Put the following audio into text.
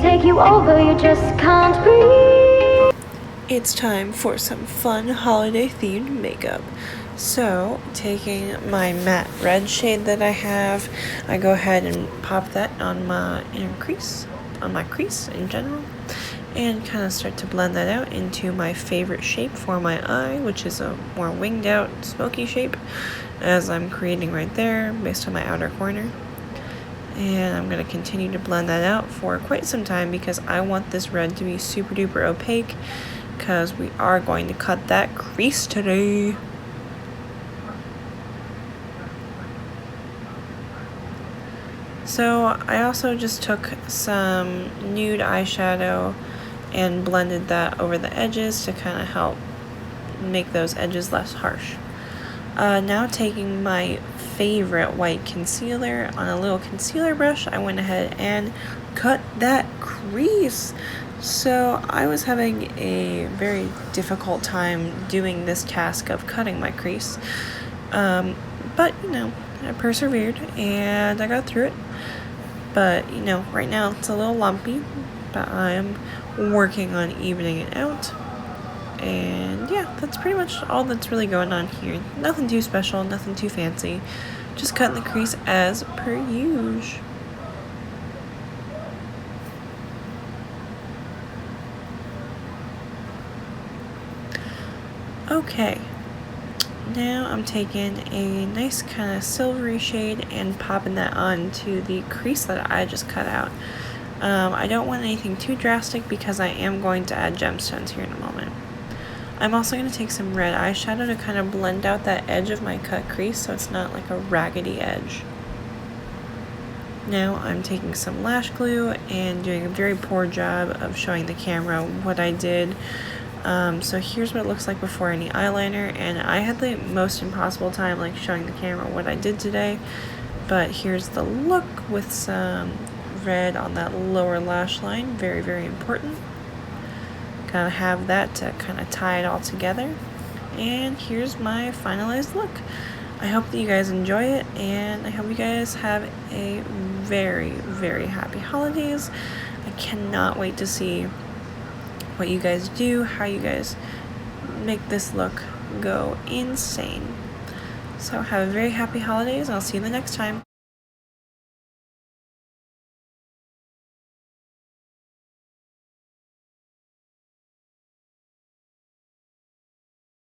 take you over, you just can't breathe. It's time for some fun holiday themed makeup. So, taking my matte red shade that I have, I go ahead and pop that on my inner crease, on my crease in general, and kind of start to blend that out into my favorite shape for my eye, which is a more winged out, smoky shape, as I'm creating right there based on my outer corner. And I'm going to continue to blend that out for quite some time because I want this red to be super duper opaque, because we are going to cut that crease today. So I also just took some nude eyeshadow and blended that over the edges to kind of help make those edges less harsh. Now taking my favorite white concealer on a little concealer brush, I went ahead and cut that crease. So I was having a very difficult time doing this task of cutting my crease, but you know, I persevered and I got through it. But you know, right now it's a little lumpy, but I'm working on evening it out. And yeah, that's pretty much all that's really going on here. Nothing too special, nothing too fancy, just cutting the crease as per usual. Okay, now I'm taking a nice kind of silvery shade and popping that onto the crease that I just cut out. I don't want anything too drastic because I am going to add gemstones here in a moment. I'm also going to take some red eyeshadow to kind of blend out that edge of my cut crease so it's not like a raggedy edge. Now I'm taking some lash glue and doing a very poor job of showing the camera what I did. So here's what it looks like before any eyeliner, and I had the most impossible time like showing the camera what I did today, but here's the look with some red on that lower lash line. Very, very important. Gotta have that to kind of tie it all together. And here's my finalized look. I hope that you guys enjoy it, and I hope you guys have a very, very happy holidays. I cannot wait to see what you guys do, how you guys make this look go insane. So have a very happy holidays. I'll see you the next time.